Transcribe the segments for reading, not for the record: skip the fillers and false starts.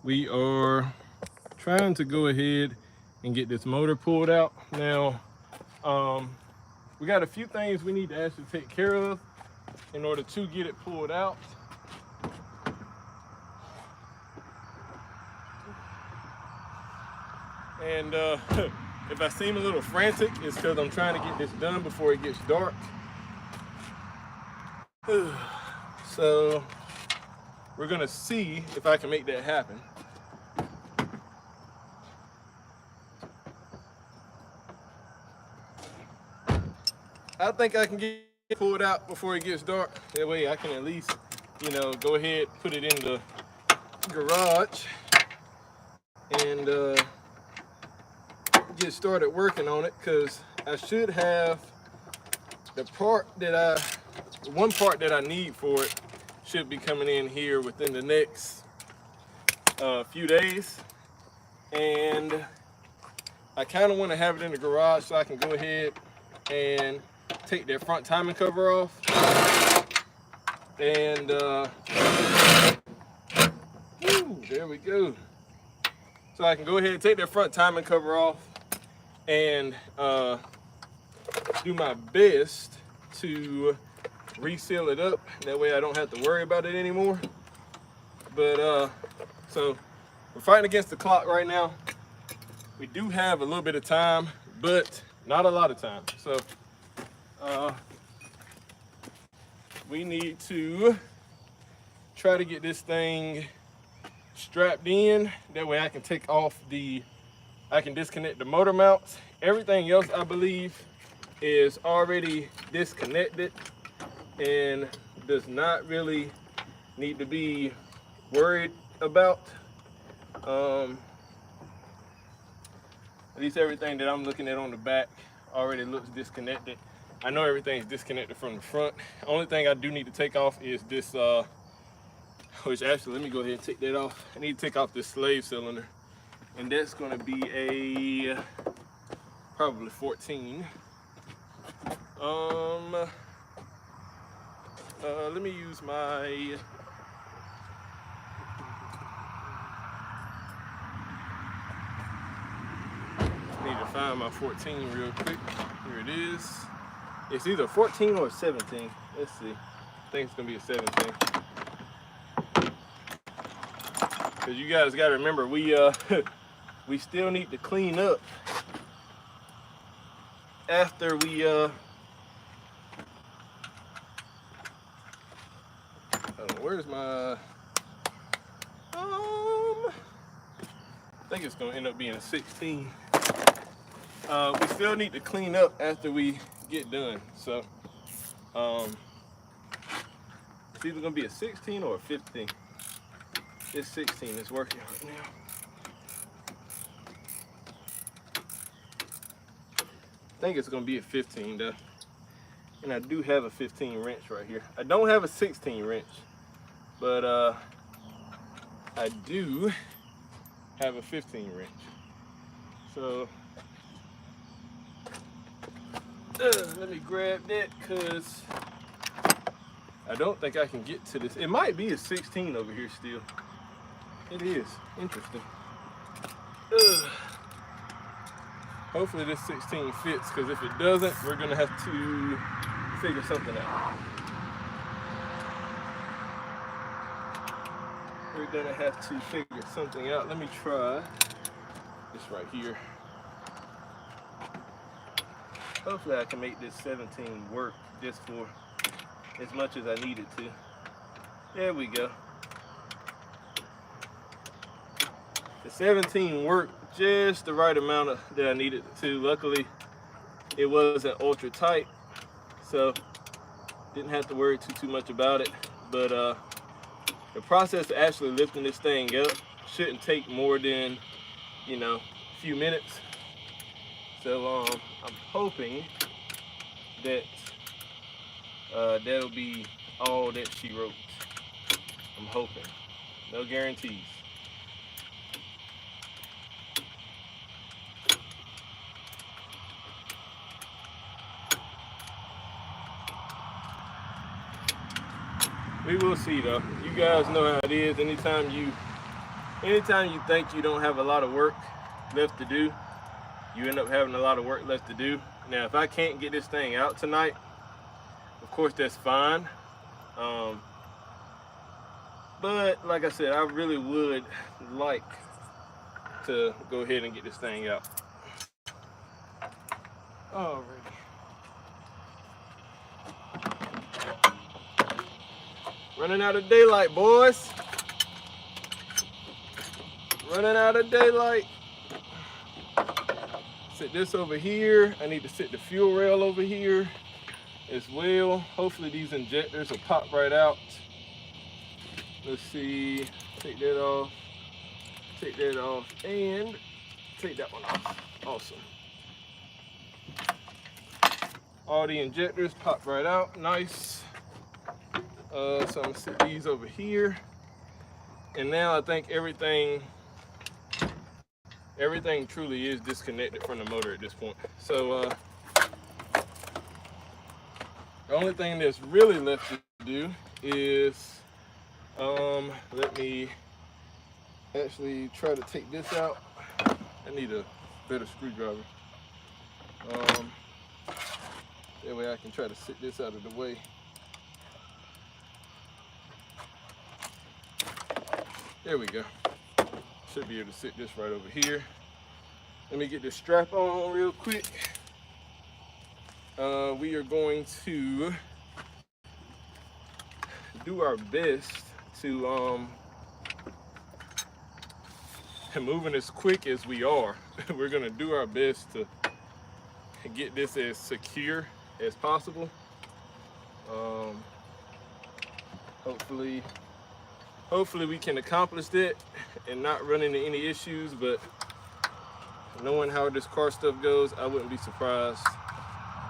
we are trying to go ahead and get this motor pulled out. Now, we got a few things we need to actually take care of in order to get it pulled out. And if I seem a little frantic, it's because I'm trying to get this done before it gets dark. So we're gonna see if I can make that happen. I think I can get it pulled out before it gets dark. That way I can at least, go ahead, put it in the garage and get started working on it, because I should have one part that I need for it should be coming in here within the next few days. And I kind of want to have it in the garage so I can go ahead and take that front timing cover off. And there we go. So I can go ahead and take that front timing cover off and do my best to reseal it up. That way I don't have to worry about it anymore. But so we're fighting against the clock right now. We do have a little bit of time, but not a lot of time. So we need to try to get this thing strapped in. That way I can I can disconnect the motor mounts. Everything else, I believe, is already disconnected and does not really need to be worried about. At least everything that I'm looking at on the back already looks disconnected. I know everything's disconnected from the front. Only thing I do need to take off is this, which actually, let me go ahead and take that off. I need to take off this slave cylinder, and that's gonna be a probably 14. Let me use my need to find my 14 real quick. Here it is. It's either 14 or 17. Let's see. I think it's gonna be a 17. Because you guys gotta remember, we we still need to clean up after we where's my I think it's gonna end up being a 16. We still need to clean up after we get done. So it's either gonna be a 16 or a 15. This 16 is working right now. I think it's gonna be a 15 though. And I do have a 15 wrench right here. I don't have a 16 wrench, but I do have a 15 wrench. So let me grab that, because I don't think I can get to this. It might be a 16 over here still. It is. Interesting. Hopefully this 16 fits, because if it doesn't, we're gonna have to figure something out. We're gonna have to figure something out. Let me try this right here. Hopefully I can make this 17 work just for as much as I need it to. There we go. The 17 worked just the right amount that I needed it to. Luckily, it wasn't ultra tight, so didn't have to worry too much about it. But the process of actually lifting this thing up shouldn't take more than, a few minutes. So I'm hoping that that'll be all that she wrote. I'm hoping. No guarantees. We will see though. You guys know how it is. Anytime you anytime you think you don't have a lot of work left to do, you end up having a lot of work left to do. Now, if I can't get this thing out tonight, of course that's fine. But like I said, I really would like to go ahead and get this thing out. Alrighty. Running out of daylight, boys. Running out of daylight. Sit this over here. I need to sit the fuel rail over here as well. Hopefully these injectors will pop right out. Let's see, take that off, and take that one off. Awesome. All the injectors pop right out, nice. So I'm gonna sit these over here. And now I think everything truly is disconnected from the motor at this point. So the only thing that's really left to do is let me actually try to take this out. I need a better screwdriver. That way I can try to sit this out of the way. There we go. Should be able to sit this right over here. Let me get this strap on real quick. We are going to do our best to moving as quick as we are. We're gonna do our best to get this as secure as possible. Hopefully we can accomplish that and not run into any issues, but knowing how this car stuff goes, I wouldn't be surprised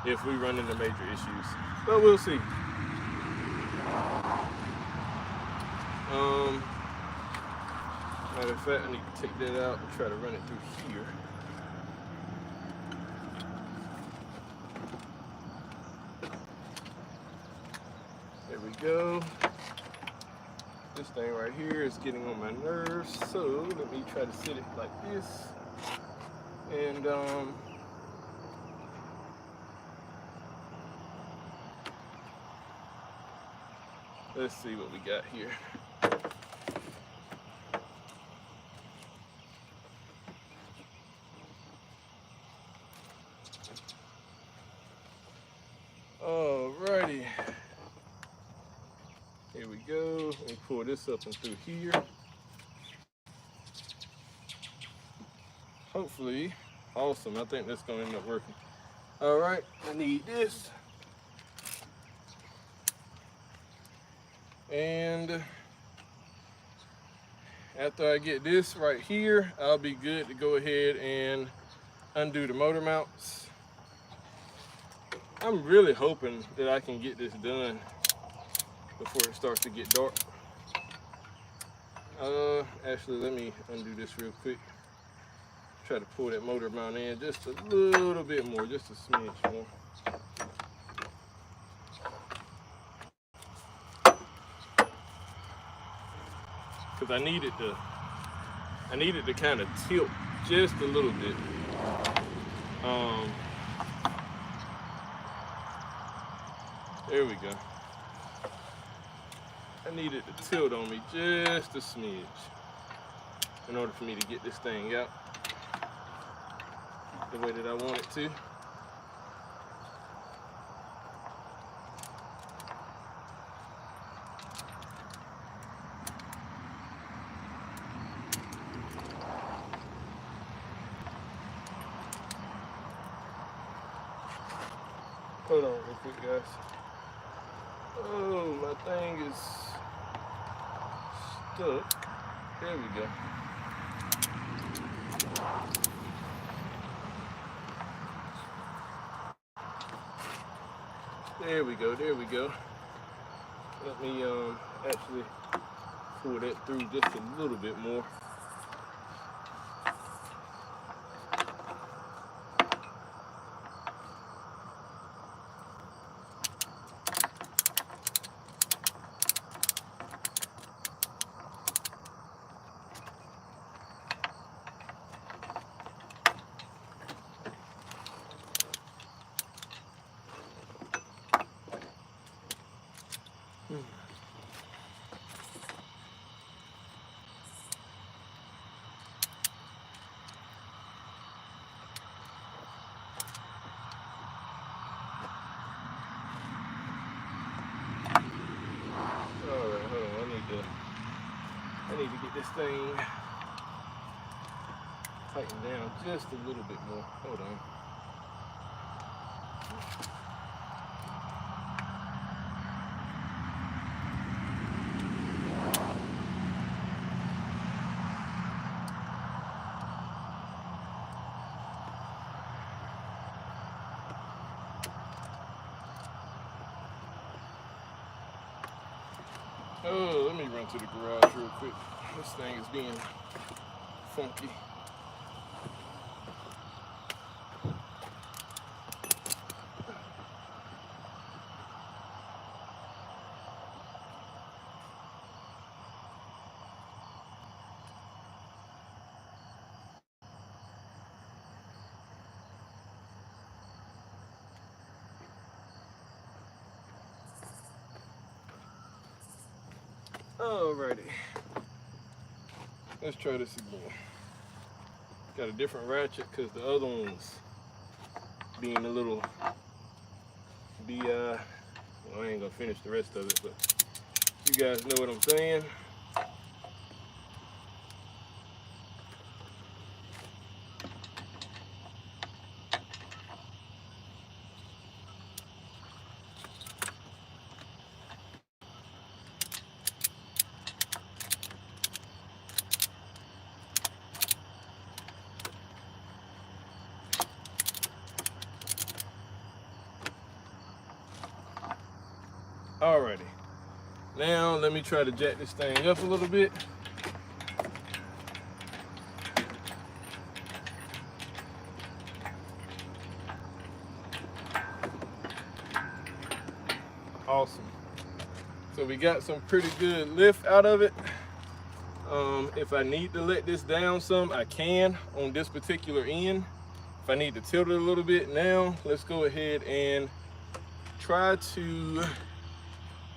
if we run into major issues, but we'll see. Matter of fact, I need to take that out and try to run it through here. There we go. This thing right here is getting on my nerves, so let me try to sit it like this. And let's see what we got here. Alrighty. Here we go. Let me pull this up and through here. Hopefully, awesome. I think that's gonna end up working. All right, I need this. And after I get this right here, I'll be good to go ahead and undo the motor mounts. I'm really hoping that I can get this done before it starts to get dark. Actually, let me undo this real quick. Try to pull that motor mount in just a little bit more, just a smidge more. Because I need it to kind of tilt just a little bit. There we go. I need it to tilt on me just a smidge in order for me to get this thing out the way that I want it to. Hold on real quick, guys. Oh, my thing is stuck. There we go. There we go, there we go. Let me actually pull that through just a little bit more. this thing tightened down just a little bit more. Hold on. Oh, let me run to the garage real quick. This thing is being funky. Alrighty, let's try this again. Got a different ratchet because the other one's being a little well, I ain't gonna finish the rest of it, but you guys know what I'm saying. Alrighty, now let me try to jack this thing up a little bit. Awesome. So we got some pretty good lift out of it. If I need to let this down some, I can on this particular end. If I need to tilt it a little bit, now let's go ahead and try to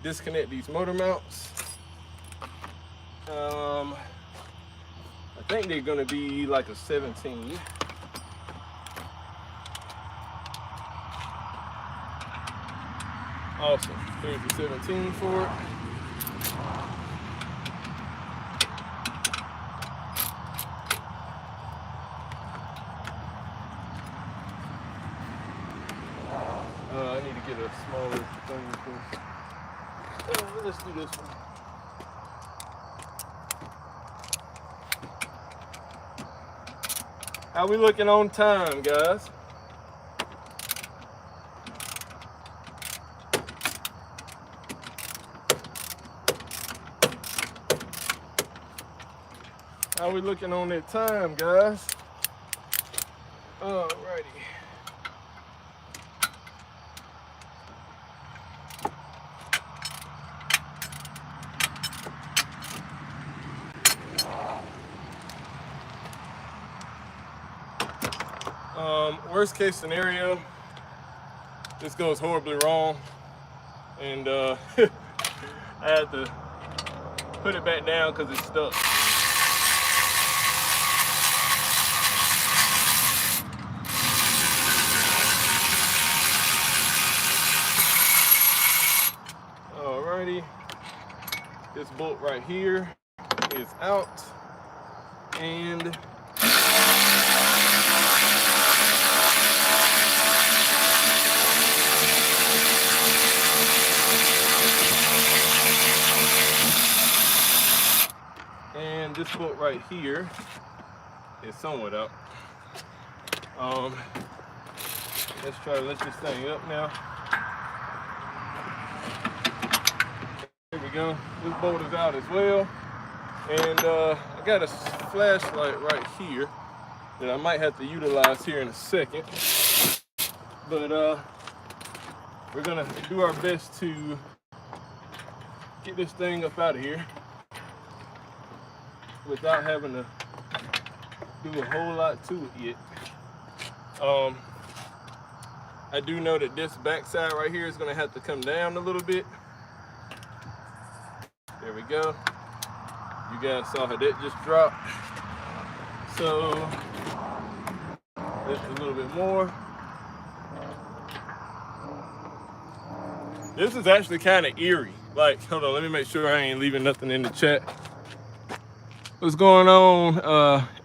disconnect these motor mounts. I think they're gonna be like a 17. Awesome. Here's the 17 for it. I need to get a smaller thing. Let's do this one. How we looking on time, guys? How we looking on that time, guys? Alrighty. Worst case scenario, this goes horribly wrong, and I had to put it back down because it's stuck. Alrighty, this bolt right here is out, and this bolt right here is somewhat out. Let's try to lift this thing up now. Here we go. This bolt is out as well. And I got a flashlight right here that I might have to utilize here in a second. But we're gonna do our best to get this thing up out of here without having to do a whole lot to it yet. I do know that this backside right here is gonna have to come down a little bit. There we go. You guys saw how that just dropped. So lift a little bit more. This is actually kind of eerie. Like, hold on, let me make sure I ain't leaving nothing in the chat. What's going on,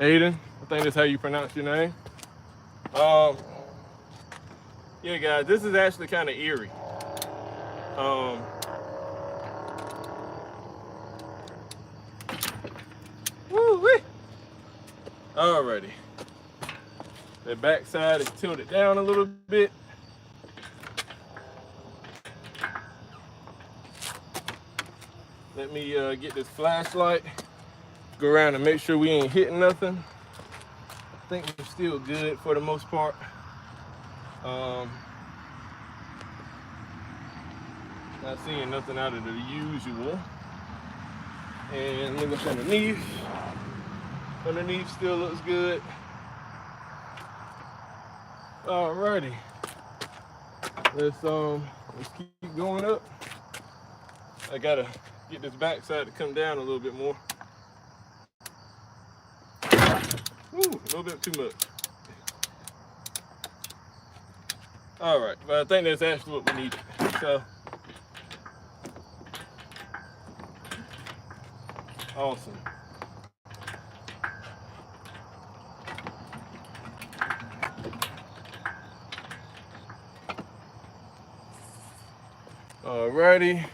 Aiden? I think that's how you pronounce your name. Yeah, guys, this is actually kind of eerie. Um, Woo-wee. Alrighty. The backside is tilted down a little bit. Let me get this flashlight. Go around and make sure we ain't hitting nothing. I think we're still good for the most part. Not seeing nothing out of the usual. And look underneath. Underneath still looks good. Alrighty. Let's keep going up. I gotta get this backside to come down a little bit more. Ooh, a little bit too much. Alright, but I think that's actually what we need. So awesome. Alrighty.